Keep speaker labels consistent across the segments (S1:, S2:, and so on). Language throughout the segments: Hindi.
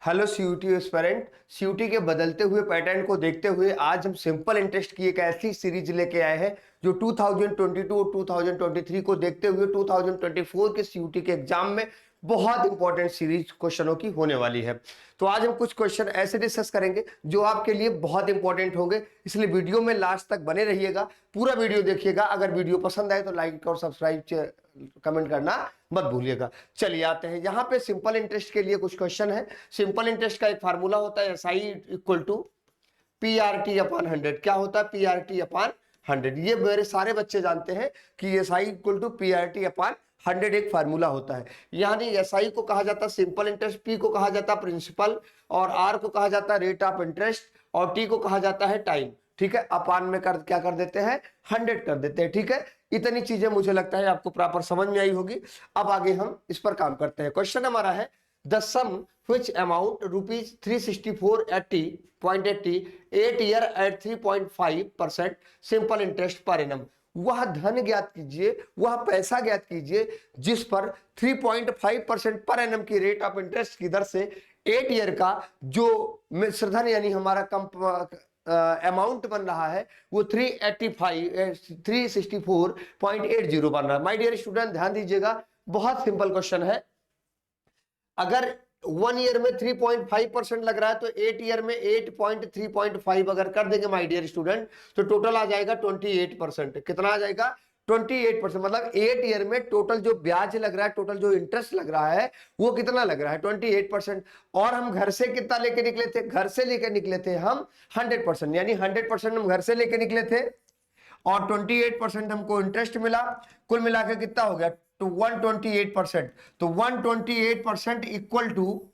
S1: Hello CUT aspirant. सीयूटी के बदलते हुए पैटर्न को देखते हुए आज हम सिंपल इंटरेस्ट की एक ऐसी सीरीज लेके आए हैं जो 2022 और 2023 को देखते हुए 2024 के सीयूटी के एग्जाम में बहुत इंपॉर्टेंट सीरीज क्वेश्चनों की होने वाली है। तो आज हम कुछ क्वेश्चन ऐसे डिस्कस करेंगे जो आपके लिए बहुत इंपॉर्टेंट होंगे, इसलिए वीडियो में लास्ट तक बने रहिएगा, पूरा वीडियो देखिएगा। अगर वीडियो पसंद आए तो लाइक और सब्सक्राइब कमेंट करना मत भूलिएगा। चलिए आते हैं, यहाँ पे सिंपल इंटरेस्ट के लिए कुछ क्वेश्चन है। सिंपल इंटरेस्ट का एक फार्मूला होता है SI equal to PRT upon 100। क्या होता है PRT अपॉन 100? ये मेरे सारे बच्चे जानते हैं कि SI equal to PRT upon 100 एक फार्मूला होता है। यानी SI को कहा जाता है सिंपल इंटरेस्ट, P को कहा जाता है प्रिंसिपल, और R को कहा जाता है रेट ऑफ इंटरेस्ट, और T को कहा जाता है टाइम। ठीक है, अपान में क्या कर देते हैं, 100 कर देते हैं। ठीक है, इतनी चीजें मुझे लगता है आपको प्रॉपर समझ में आई होगी। अब आगे हम इस पर काम करते हैं। क्वेश्चन हमारा है the sum which amount rupees 364.80 8 year at 3.5% simple interest per annum. वह धन ज्ञात कीजिए, वह पैसा ज्ञात कीजिए जिस पर 3.5% पर एनम की रेट ऑफ इंटरेस्ट की दर से 8 ईयर का जो मिश्रधन यानी हमारा अमाउंट बन रहा है वो 364.80 बन रहा है। माय डियर स्टूडेंट ध्यान दीजिएगा, बहुत सिंपल क्वेश्चन है। अगर 1 ईयर में 3.5% लग रहा है तो 8 ईयर में 8.3.5 अगर कर देंगे माय डियर स्टूडेंट तो टोटल आ जाएगा 28%। कितना आ जाएगा? 28%। मतलब 8 ईयर में टोटल जो ब्याज लग रहा है, टोटल जो इंटरेस्ट लग रहा है वो कितना लग रहा है? 28%। और हम घर से कितना लेके निकले थे? घर से लेके निकले थे हम 100%, यानी 100% हम घर से लेके निकले थे और 28% हमको इंटरेस्ट मिला। कुल मिलाकर कितना हो गया? तो 128%। तो 128% equal to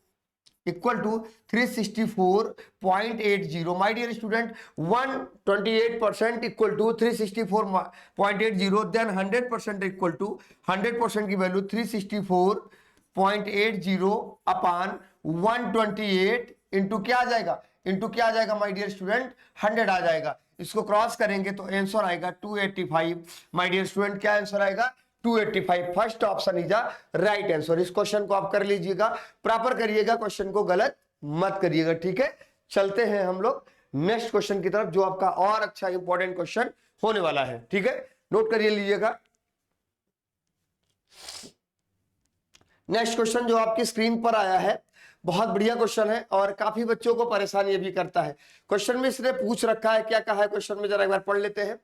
S1: 364.80। My dear student 128% equal to 364.80, then 100% equal to 100% की वैल्यू 364.80 अपान 128 इंटू क्या आ जाएगा? इंटू क्या आ जाएगा माय डियर स्टूडेंट? 100 आ जाएगा। इसको क्रॉस करेंगे तो आंसर आएगा 285। माय डियर स्टूडेंट क्या आंसर आएगा? 285। First option is right answer. इस क्वेश्चन को आप कर लीजिएगा, प्रॉपर करिएगा, क्वेश्चन को गलत मत करिएगा। ठीक है, चलते हैं हम लोग नेक्स्ट क्वेश्चन की तरफ जो आपका और अच्छा इंपॉर्टेंट क्वेश्चन होने वाला है। ठीक है, नोट करिए लीजिएगा। नेक्स्ट क्वेश्चन जो आपकी स्क्रीन पर आया है बहुत बढ़िया क्वेश्चन है और काफी बच्चों को परेशानी भी करता है। क्वेश्चन में इसने पूछ रखा है, क्या कहा है क्वेश्चन में, जरा एक बार पढ़ लेते हैं।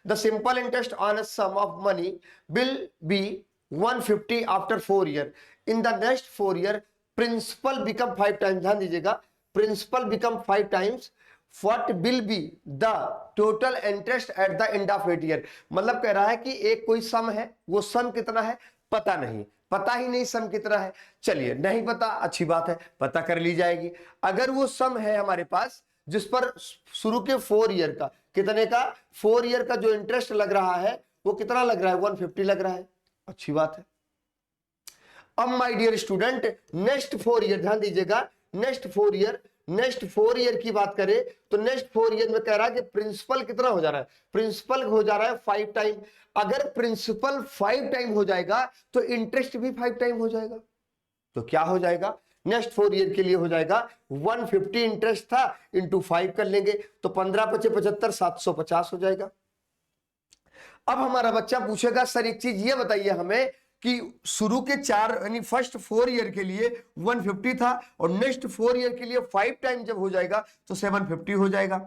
S1: The simple interest on a sum of money will be 150 after 4 year. In the next 4 year principal become 5 times. ध्यान दीजिएगा, principal become 5 times. What will be the total interest at the end of 8 year. मतलब कह रहा है कि एक कोई सम है, वो सम कितना है पता नहीं, पता ही नहीं सम कितना है। चलिए नहीं पता, अच्छी बात है, पता कर ली जाएगी। अगर वो सम है हमारे पास जिस पर शुरू के 4 ईयर का, कितने का? 4 ईयर का जो इंटरेस्ट लग रहा है वो कितना लग रहा है? 150 लग रहा है, अच्छी बात है। अब my dear student next 4 year, ध्यान दीजिएगा, नेक्स्ट 4 ईयर की बात करें तो नेक्स्ट 4 ईयर में कह रहा है कि प्रिंसिपल कितना हो जा रहा है? प्रिंसिपल हो जा रहा है 5 टाइम। अगर प्रिंसिपल 5 टाइम हो जाएगा तो इंटरेस्ट भी 5 टाइम हो जाएगा। तो क्या हो जाएगा? नेक्स्ट 4 ईयर के लिए हो जाएगा 150 इंटरेस्ट था इंटू 5 कर लेंगे तो 15 × 5 = 75, 750 हो जाएगा। अब हमारा बच्चा पूछेगा सर एक चीज ये बताइए हमें कि शुरू के 4 यानी फर्स्ट 4 ईयर के लिए 150 था और नेक्स्ट 4 ईयर के लिए 5 टाइम जब हो जाएगा तो 750 हो जाएगा।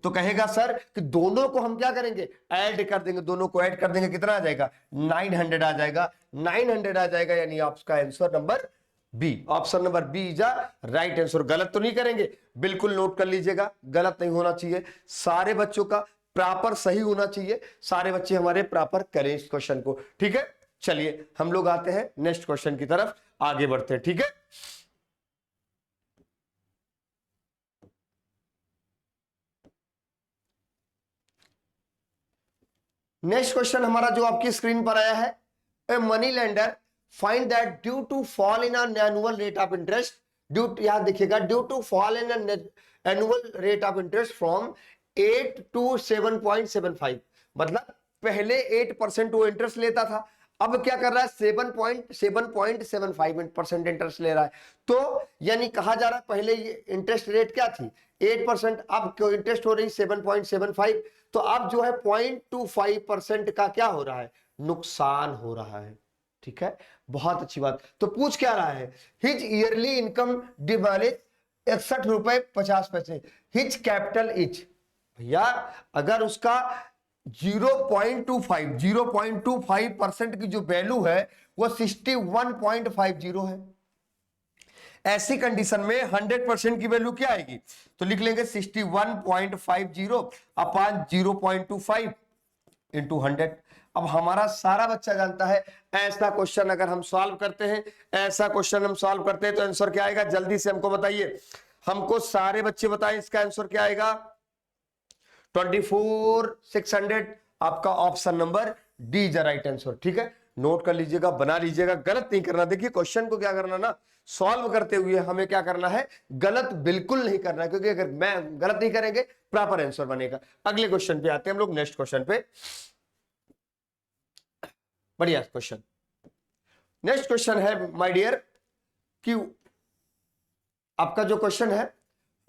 S1: तो कहेगा सर कि दोनों को हम क्या करेंगे? ऐड कर देंगे, दोनों को ऐड कर देंगे, कितना आ जाएगा? 900 आ जाएगा। 900 आ जाएगा, यानी आपका answer number B, option number B is right answer. गलत तो नहीं करेंगे, बिल्कुल नोट कर लीजिएगा, गलत नहीं होना चाहिए, सारे बच्चों का प्रॉपर सही होना चाहिए, सारे बच्चे हमारे प्रॉपर करें इस क्वेश्चन को। ठीक है, चलिए हम लोग आते हैं नेक्स्ट क्वेश्चन की तरफ, आगे बढ़ते हैं। ठीक है, नेक्स्ट क्वेश्चन हमारा जो आपकी स्क्रीन पर आया है, a money lender find that due to fall in annual rate of interest, यहां देखिएगा, due to fall in annual rate of interest from 8 to 7.75। मतलब पहले 8% वो इंटरेस्ट लेता था, अब क्या कर रहा है 7.75% इंटरेस्ट ले रहा है। तो यानी कहा जा रहा है पहले ये इंटरेस्ट रेट क्या थी 8%, अब क्यों इंटरेस्ट हो रही 7.75, तो अब जो है 0.25% का क्या हो रहा है, नुकसान हो रहा है। ठीक है, बहुत अच्छी बात। तो पूछ क्या रहा है, हिज ईयरली इनकम डिवाइडेड 61 रुपए 50 पैसे, हिज कैपिटल इज, भैया अगर उसका 0.25% की जो वैल्यू है वो 61.50 है, ऐसी कंडीशन में 100% की वैल्यू क्या आएगी, तो लिख लेंगे 61.50 अपॉन 0.25 इंटू 100। अब हमारा सारा बच्चा जानता है ऐसा क्वेश्चन अगर हम सॉल्व करते हैं, ऐसा क्वेश्चन हम सॉल्व करते हैं तो आंसर क्या आएगा, जल्दी से हमको बताइए, हमको सारे बच्चे बताएं इसका आंसर क्या आएगा, 24,600। आपका option number D is right answer. ठीक है, नोट कर लीजिएगा, बना लीजिएगा, गलत नहीं करना। देखिए क्वेश्चन को क्या करना ना, सॉल्व करते हुए हमें क्या करना है, गलत बिल्कुल नहीं करना है, क्योंकि अगर मैं गलत नहीं करेंगे प्रॉपर आंसर बनेगा। अगले क्वेश्चन पे आते हैं हम लोग, नेक्स्ट क्वेश्चन पे। बढ़िया क्वेश्चन, नेक्स्ट क्वेश्चन है माय डियर कि आपका जो क्वेश्चन है,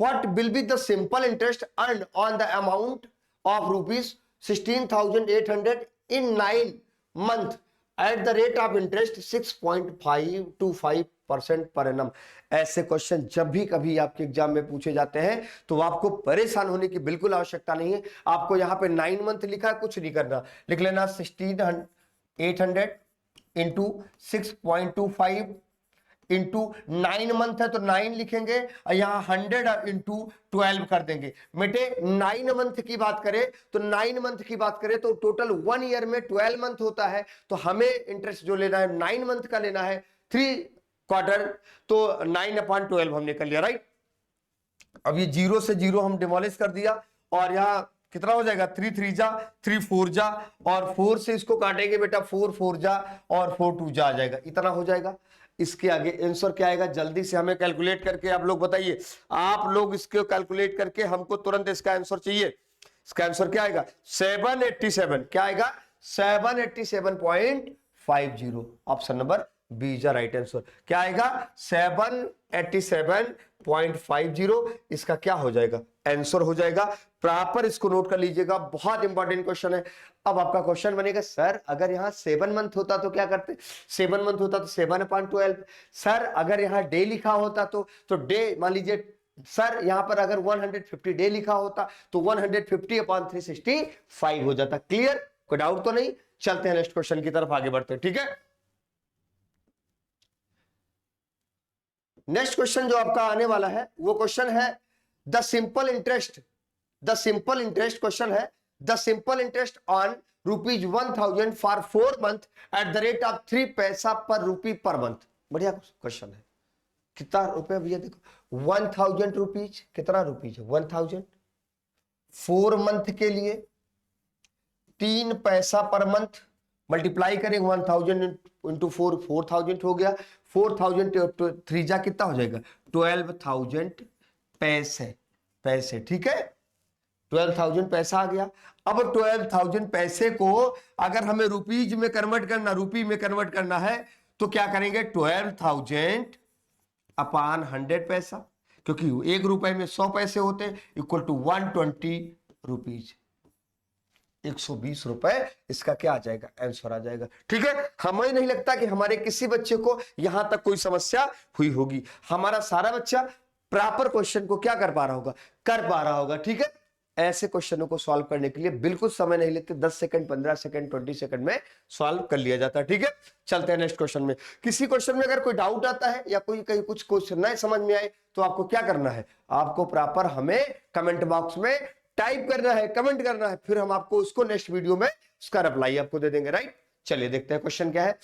S1: what will be the simple interest earn on the amount of rupees 16,800 in 9 month at the rate of interest 6.525% per annum. ऐसे क्वेश्चन जब भी कभी आपके एग्जाम में पूछे जाते हैं तो आपको परेशान होने की बिल्कुल आवश्यकता नहीं है। आपको यहाँ पे 9 मंथ लिखा, कुछ नहीं करना, लिख लेना 16,800 इंटू 6.25 इंटू 9 मंथ है तो 9 लिखेंगे और यहाँ 100 इंटू 12 कर देंगे। बेटे 9 मंथ की बात करें तो 9 मंथ की बात करें तो टोटल 1 ईयर में 12 मंथ होता है, तो हमें इंटरेस्ट जो लेना है 9 मंथ का लेना है 3 क्वार्टर, तो 9/12 हमने कर लिया, राइट। अब ये 0 से 0 हम डिमोलिश कर दिया और यहाँ कितना हो जाएगा, 3 3 जा 3 4 जा और 4 से इसको काटेंगे बेटा 4 4 जा और 4 2 जा आ जाएगा, इतना हो जाएगा। इसके आगे आंसर क्या आएगा, जल्दी से हमें कैलकुलेट करके आप लोग बताइए, आप लोग इसको कैलकुलेट करके हमको तुरंत इसका आंसर चाहिए। इसका आंसर क्या आएगा 787, क्या आएगा 787.50, option number B is right answer. क्या आएगा 787.50, इसका क्या हो जाएगा, आंसर हो जाएगा। प्रॉपर इसको नोट कर लीजिएगा, बहुत इंपॉर्टेंट क्वेश्चन है। अब आपका क्वेश्चन बनेगा सर अगर यहाँ 7 मंथ होता तो क्या करते, 7 मंथ होता तो 7/12। सर अगर यहाँ डे लिखा होता तो डे मान लीजिए, सर यहाँ पर अगर 150 डे लिखा होता तो 150/365 हो जाता। क्लियर, कोई डाउट तो नहीं। चलते हैं नेक्स्ट क्वेश्चन की तरफ आगे बढ़ते हैं, ठीक है। नेक्स्ट क्वेश्चन जो आपका आने वाला है वो क्वेश्चन है द सिंपल इंटरेस्ट क्वेश्चन है the simple interest on ₹1,000 for 4 month at the rate of 3 पैसा पर रूपी पर मंथ। बढ़िया क्वेश्चन है। कितना रुपए भैया, देखो 1,000 रुपीज, कितना रुपीज है 1,000, 4 मंथ के लिए 3 पैसा पर मंथ, मल्टीप्लाई करें 1,000 इंटू 4 4,000 हो गया, 4,000 3 जा कितना हो जाएगा 12,000 पैसे, ठीक है 12,000 पैसा आ गया। अब 12,000 पैसे को अगर हमें रुपीज में कन्वर्ट करना, रूपी में कन्वर्ट करना है तो क्या करेंगे 12,000 अपॉन 100 पैसा, क्योंकि 1 रुपए में 100 पैसे होते हैं, इक्वल टू 120 रुपीज, 120 रुपए इसका क्या आ जाएगा, आंसर आ जाएगा। ठीक है, हमें नहीं लगता कि हमारे किसी बच्चे को यहां तक कोई समस्या हुई होगी। हमारा सारा बच्चा प्रॉपर क्वेश्चन को क्या कर पा रहा होगा, ठीक है। ऐसे क्वेश्चनों को सॉल्व करने के लिए बिल्कुल समय नहीं लेते, 10 सेकंड 15 सेकंड 20 सेकंड में सॉल्व कर लिया जाता है, ठीक है। चलते हैं नेक्स्ट क्वेश्चन में। किसी क्वेश्चन में अगर कोई डाउट आता है या कोई कहीं कुछ क्वेश्चन नहीं समझ में आए तो आपको क्या करना है, आपको प्रॉपर हमें कमेंट बॉक्स में टाइप करना है, कमेंट करना है, फिर हम आपको उसको नेक्स्ट वीडियो में उसका रिप्लाई आपको दे देंगे, राइट। चलिए देखते हैं क्वेश्चन क्या है।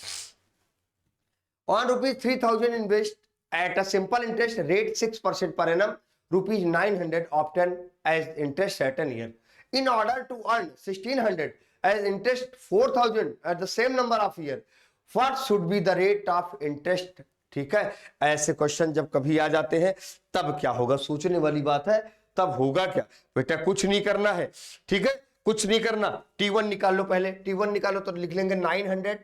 S1: On ₹3,000 invest at a simple interest rate 6% per annum, ₹900 obtained as interest at an year. In order to earn 1,600 as interest 4,000 at the same number of year, what should be the rate of interest? ठीक है, ऐसे क्वेश्चन जब कभी आ जाते हैं तब क्या होगा, सोचने वाली बात है। तब होगा क्या बेटा, कुछ नहीं करना है, ठीक है, कुछ नहीं करना। T1 निकाल लो, पहले T1 निकालो तो लिख लेंगे 900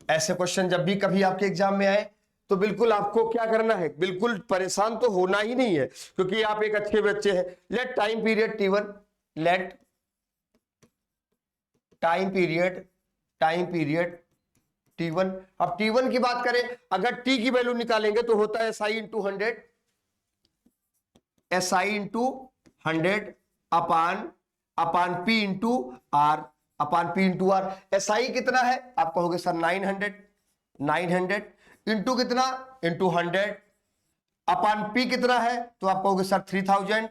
S1: ऐसे क्वेश्चन जब भी कभी आपके एग्जाम में आए तो बिल्कुल आपको क्या करना है, बिल्कुल परेशान तो होना ही नहीं है, क्योंकि आप एक अच्छे बच्चे हैं। Let time period T1, let time period T1। अब T1 की बात करें, अगर T की वैल्यू निकालेंगे तो होता है SI into 100, SI into 100 upon P into R, SI कितना है आप कहोगे सर 900 इंटू कितना, इंटू 100 अपान P कितना है तो आप कहोगे सर 3000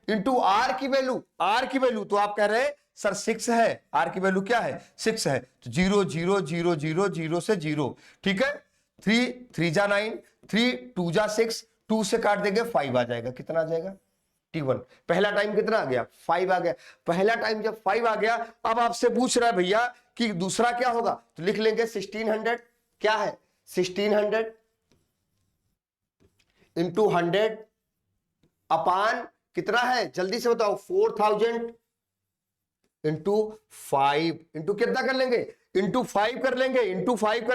S1: इंटू R की वैल्यू तो आप कह रहे हैं सर 6 है, R की वैल्यू क्या है 6 है, तो 0 0 0 0 0 से 0, ठीक है। 3 3 जा 9, 3 2 जा 6, 2 से काट देंगे 5 आ जाएगा, कितना आ जाएगा T1। पहला टाइम कितना आ गया 5 आ गया, पहला टाइम जब 5 आ गया, अब आपसे पूछ रहा है भैया कि दूसरा क्या होगा, तो लिख लेंगे 1600, क्या है 1600 इंटू 100 अपान कितना है जल्दी से बताओ 4000 इंटू 5 इंटू कितना कर लेंगे, इंटू 5 कर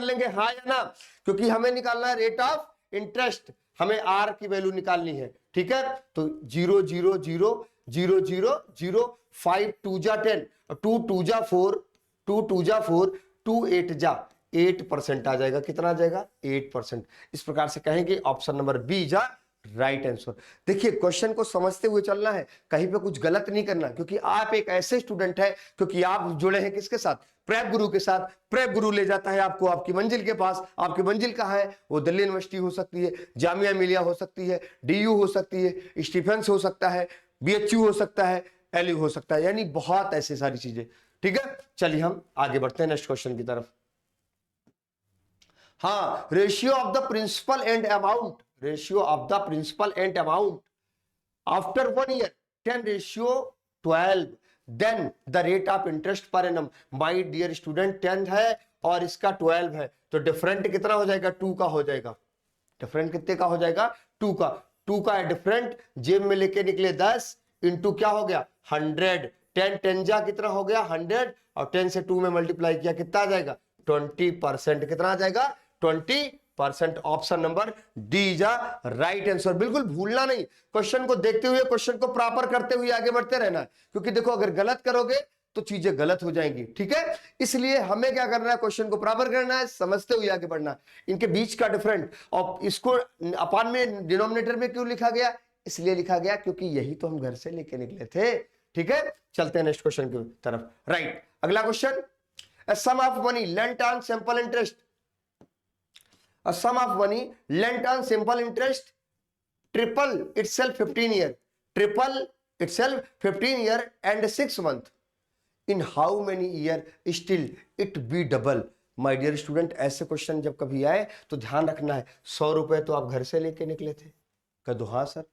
S1: लेंगे, हाँ या ना, क्योंकि हमें निकालना है रेट ऑफ इंटरेस्ट, हमें R की वैल्यू निकालनी है, ठीक है। तो 0 0 0 0 0 0 5 2 जा 10, 2 2 जा 4, 2 2 जा 4, 2 8 जा 8% आ जाएगा, कितना आ जाएगा 8%। इस प्रकार से कहेंगे ऑप्शन नंबर बी जा राइट आंसर। देखिए क्वेश्चन को समझते हुए चलना है, कहीं पे कुछ गलत नहीं करना, क्योंकि आप एक ऐसे स्टूडेंट है, क्योंकि आप जुड़े हैं किसके साथ, प्रेप गुरु के साथ। प्रेप गुरु ले जाता है आपको आपकी मंजिल के पास। आपकी मंजिल कहाँ है, वो दिल्ली यूनिवर्सिटी हो सकती है, जामिया मिलिया हो सकती है, DU हो सकती है, स्टीफेंस हो सकता है, BHU हो सकता है, LU हो सकता है, यानी बहुत ऐसी सारी चीजें, ठीक है। चलिए हम आगे बढ़ते हैं नेक्स्ट क्वेश्चन की तरफ। हाँ, ratio of the principal and amount, after 1 year 10:12, then the rate of interest per annum. My dear student 10 है और इसका 12 है, तो डिफरेंट कितना हो जाएगा 2 का हो जाएगा, डिफरेंट कितने का हो जाएगा 2 का है डिफरेंट, जेब में लेके निकले 10 इंटू क्या हो गया 100, 10 10 जा कितना हो गया 100, और 10 से 2 में मल्टीप्लाई किया कितना आ जाएगा 20%, कितना आ जाएगा 20%। ऑप्शन नंबर डी जा राइट आंसर। बिल्कुल भूलना नहीं, क्वेश्चन को देखते हुए, क्वेश्चन को प्रॉपर करते हुए आगे बढ़ते रहना है, क्योंकि देखो अगर गलत करोगे तो चीजें गलत हो जाएंगी, ठीक है। इसलिए हमें क्या करना है, क्वेश्चन को प्रॉपर करना है, समझते हुए आगे बढ़ना है। इनके बीच का डिफरेंट, और इसको अपान में डिनोमिनेटर में क्यों लिखा गया, इसलिए लिखा गया क्योंकि यही तो हम घर से लेके निकले थे, ठीक है। चलते हैं नेक्स्ट क्वेश्चन की तरफ। राइट, अगला question, sum of money lent on simple interest, a sum of money lent on simple interest triple itself 15 year and 6 month, in how many year still it be double। My dear student, ऐसे क्वेश्चन जब कभी आए तो ध्यान रखना है, 100 रुपए तो आप घर से लेके निकले थे, कह दो हाँ सर,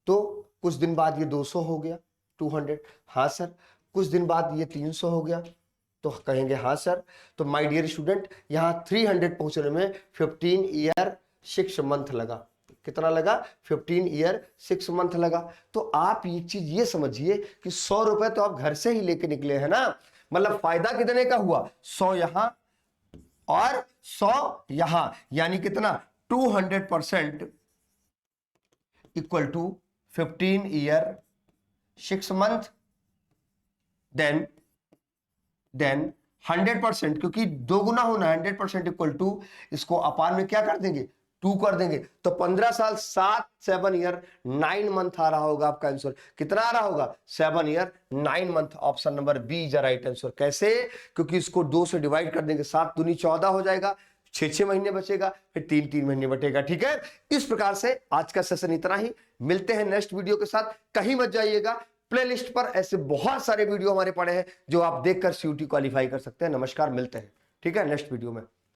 S1: तो कुछ दिन बाद ये 200 हो गया 200, हाँ सर, कुछ दिन बाद ये 300 हो गया, तो कहेंगे हाँ सर। तो माय डियर स्टूडेंट, यहां 300 पहुंचने में 15 ईयर 6 मंथ लगा, कितना लगा 15 ईयर 6 मंथ लगा। तो आप ये चीज ये समझिए कि 100 रुपए तो आप घर से ही लेके निकले हैं ना, मतलब फायदा कितने का हुआ, 100 यहां और 100 यहां, यानी कितना 200% equal to 15 year 6 month, then 100%, क्योंकि दो गुना होना 100% इक्वल टू, इसको अपान में क्या कर देंगे 2 कर देंगे, तो 15 साल 7 ईयर 9 मंथ आ रहा होगा आपका आंसर, कितना आ रहा होगा 7 year 9 month. Option number B is right answer. कैसे, क्योंकि इसको 2 से डिवाइड कर देंगे, 7 दूनी 14 हो जाएगा, 6 महीने बचेगा, फिर 3 महीने बचेगा, ठीक है। इस प्रकार से आज का सेशन इतना ही, मिलते हैं नेक्स्ट वीडियो के साथ, कहीं मत जाइएगा। प्लेलिस्ट पर ऐसे बहुत सारे वीडियो हमारे पड़े हैं जो आप देखकर CUT क्वालिफाई कर सकते हैं। नमस्कार, मिलते हैं, ठीक है, नेक्स्ट वीडियो में।